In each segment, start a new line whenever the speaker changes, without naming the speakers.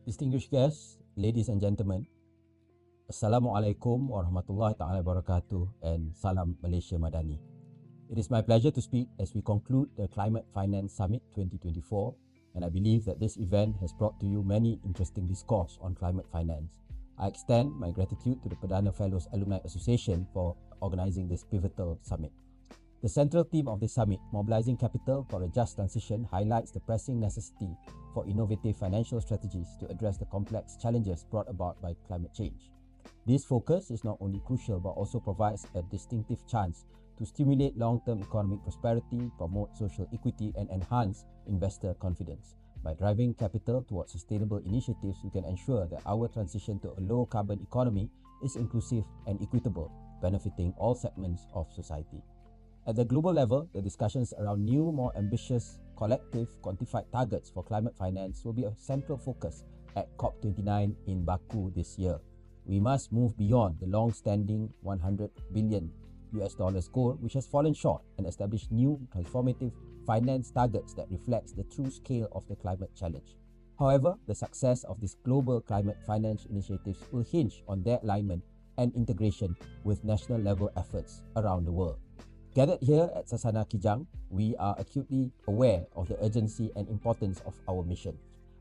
Distinguished guests, ladies and gentlemen, Assalamualaikum warahmatullahi taala wabarakatuh and Salam Malaysia Madani. It is my pleasure to speak as we conclude the Climate Finance Summit 2024, and I believe that this event has brought to you many interesting discourse on climate finance. I extend my gratitude to the Perdana Fellows Alumni Association for organizing this pivotal summit. The central theme of this summit, Mobilizing Capital for a Just Transition, highlights the pressing necessity for innovative financial strategies to address the complex challenges brought about by climate change. This focus is not only crucial but also provides a distinctive chance to stimulate long-term economic prosperity, promote social equity, and enhance investor confidence. By driving capital towards sustainable initiatives, we can ensure that our transition to a low-carbon economy is inclusive and equitable, benefiting all segments of society. At the global level, the discussions around new, more ambitious, collective, quantified targets for climate finance will be a central focus at COP29 in Baku this year. We must move beyond the long-standing $100 billion goal, which has fallen short, and establish new, transformative finance targets that reflects the true scale of the climate challenge. However, the success of these global climate finance initiatives will hinge on their alignment and integration with national-level efforts around the world. Gathered here at Sasana Kijang, we are acutely aware of the urgency and importance of our mission.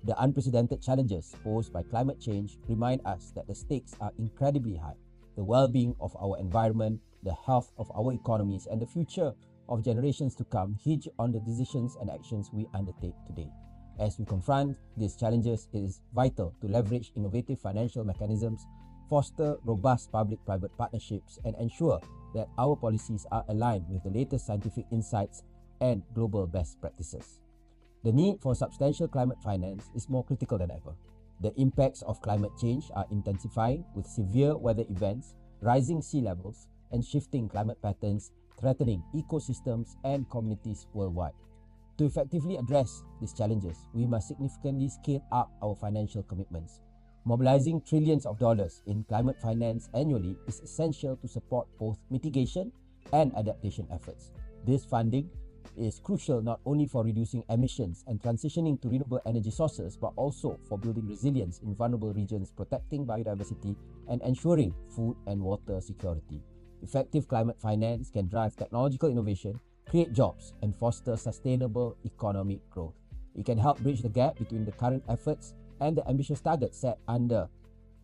The unprecedented challenges posed by climate change remind us that the stakes are incredibly high. The well-being of our environment, the health of our economies, and the future of generations to come hinge on the decisions and actions we undertake today. As we confront these challenges, it is vital to leverage innovative financial mechanisms, foster robust public-private partnerships, and ensure that our policies are aligned with the latest scientific insights and global best practices. The need for substantial climate finance is more critical than ever. The impacts of climate change are intensifying, with severe weather events, rising sea levels, and shifting climate patterns threatening ecosystems and communities worldwide. To effectively address these challenges, we must significantly scale up our financial commitments. Mobilizing trillions of dollars in climate finance annually is essential to support both mitigation and adaptation efforts. This funding is crucial not only for reducing emissions and transitioning to renewable energy sources, but also for building resilience in vulnerable regions, protecting biodiversity, and ensuring food and water security. Effective climate finance can drive technological innovation, create jobs, and foster sustainable economic growth. It can help bridge the gap between the current efforts and the ambitious targets set under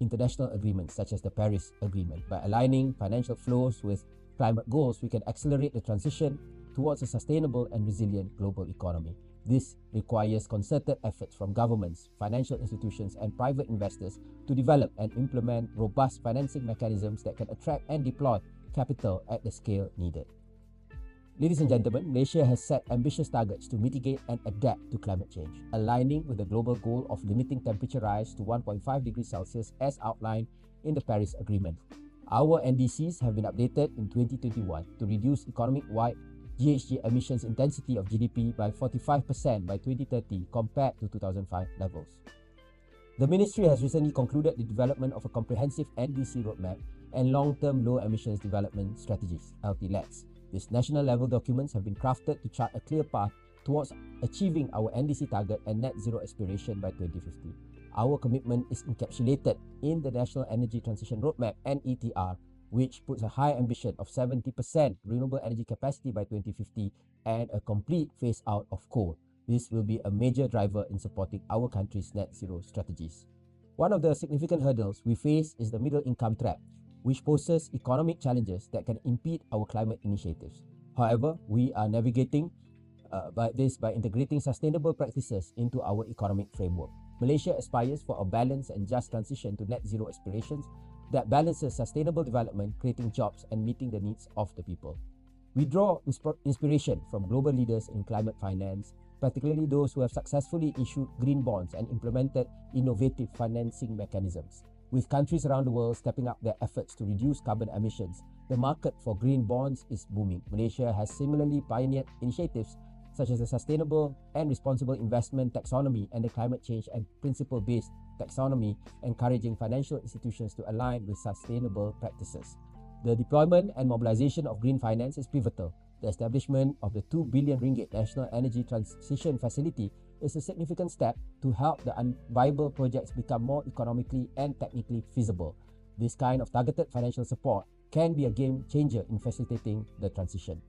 international agreements such as the Paris Agreement. By aligning financial flows with climate goals, we can accelerate the transition towards a sustainable and resilient global economy. This requires concerted efforts from governments, financial institutions, and private investors to develop and implement robust financing mechanisms that can attract and deploy capital at the scale needed. Ladies and gentlemen, Malaysia has set ambitious targets to mitigate and adapt to climate change, aligning with the global goal of limiting temperature rise to 1.5 degrees Celsius as outlined in the Paris Agreement. Our NDCs have been updated in 2021 to reduce economic-wide GHG emissions intensity of GDP by 45% by 2030 compared to 2005 levels. The Ministry has recently concluded the development of a comprehensive NDC roadmap and long-term low emissions development strategies, LTLEDs. These national-level documents have been crafted to chart a clear path towards achieving our NDC target and net zero aspiration by 2050. Our commitment is encapsulated in the National Energy Transition Roadmap (NETR), which puts a high ambition of 70% renewable energy capacity by 2050 and a complete phase-out of coal. This will be a major driver in supporting our country's net zero strategies. One of the significant hurdles we face is the middle income trap, which poses economic challenges that can impede our climate initiatives. However, we are navigating by integrating sustainable practices into our economic framework. Malaysia aspires for a balanced and just transition to net zero aspirations that balances sustainable development, creating jobs, and meeting the needs of the people. We draw inspiration from global leaders in climate finance, particularly those who have successfully issued green bonds and implemented innovative financing mechanisms. With countries around the world stepping up their efforts to reduce carbon emissions, the market for green bonds is booming. Malaysia has similarly pioneered initiatives such as the Sustainable and Responsible Investment Taxonomy and the Climate Change and Principle-Based Taxonomy, encouraging financial institutions to align with sustainable practices. The deployment and mobilization of green finance is pivotal The establishment of the 2 billion ringgit National Energy Transition Facility is a significant step to help the unviable projects become more economically and technically feasible. This kind of targeted financial support can be a game changer in facilitating the transition.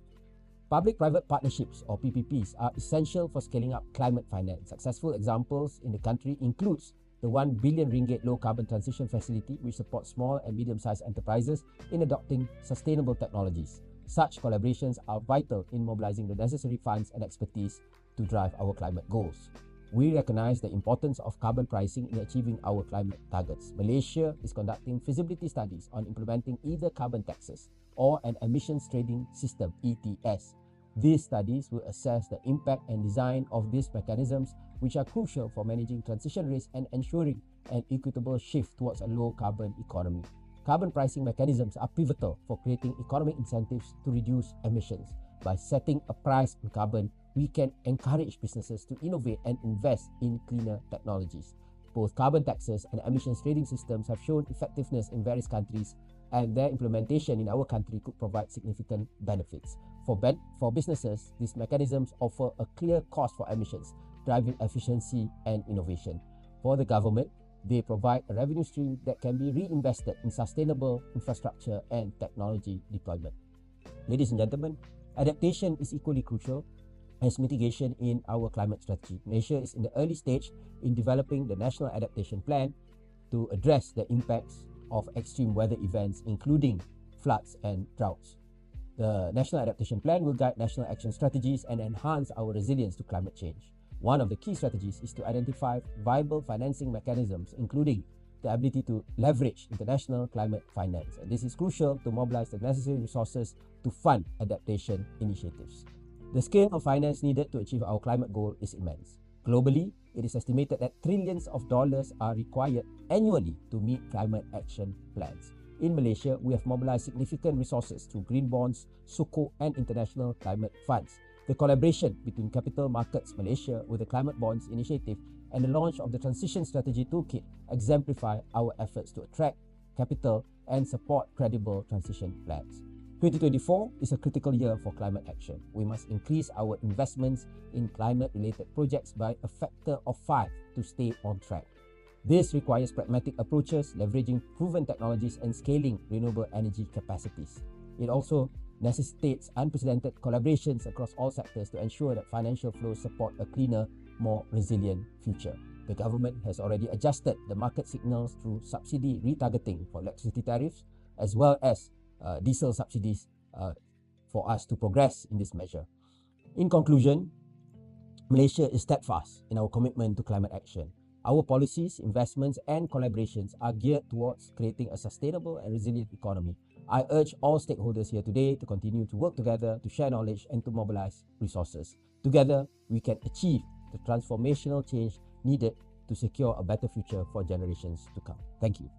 Public-private partnerships, or PPPs, are essential for scaling up climate finance. Successful examples in the country includes the 1 billion ringgit low carbon transition facility, which supports small and medium-sized enterprises in adopting sustainable technologies. Such collaborations are vital in mobilizing the necessary funds and expertise to drive our climate goals. We recognize the importance of carbon pricing in achieving our climate targets. Malaysia is conducting feasibility studies on implementing either carbon taxes or an emissions trading system, ETS. These studies will assess the impact and design of these mechanisms, which are crucial for managing transition risk and ensuring an equitable shift towards a low-carbon economy. Carbon pricing mechanisms are pivotal for creating economic incentives to reduce emissions. By setting a price on carbon, we can encourage businesses to innovate and invest in cleaner technologies. Both carbon taxes and emissions trading systems have shown effectiveness in various countries, and their implementation in our country could provide significant benefits. For businesses, these mechanisms offer a clear cost for emissions, driving efficiency and innovation. For the government, they provide a revenue stream that can be reinvested in sustainable infrastructure and technology deployment. Ladies and gentlemen, adaptation is equally crucial as mitigation in our climate strategy. Malaysia is in the early stage in developing the National Adaptation Plan to address the impacts of extreme weather events, including floods and droughts. The National Adaptation Plan will guide national action strategies and enhance our resilience to climate change. One of the key strategies is to identify viable financing mechanisms, including the ability to leverage international climate finance. And this is crucial to mobilize the necessary resources to fund adaptation initiatives. The scale of finance needed to achieve our climate goal is immense. Globally, it is estimated that trillions of dollars are required annually to meet climate action plans. In Malaysia, we have mobilized significant resources through green bonds, Sukuk, and international climate funds. The collaboration between Capital Markets Malaysia with the Climate Bonds Initiative and the launch of the Transition Strategy Toolkit exemplify our efforts to attract capital and support credible transition plans. 2024 is a critical year for climate action. We must increase our investments in climate-related projects by a factor of 5 to stay on track. This requires pragmatic approaches, leveraging proven technologies and scaling renewable energy capacities. It also necessitates unprecedented collaborations across all sectors to ensure that financial flows support a cleaner, more resilient future. The government has already adjusted the market signals through subsidy retargeting for electricity tariffs, as well as diesel subsidies for us to progress in this measure. In conclusion, Malaysia is steadfast in our commitment to climate action. Our policies, investments, and collaborations are geared towards creating a sustainable and resilient economy. I urge all stakeholders here today to continue to work together, to share knowledge, and to mobilize resources. Together, we can achieve the transformational change needed to secure a better future for generations to come. Thank you.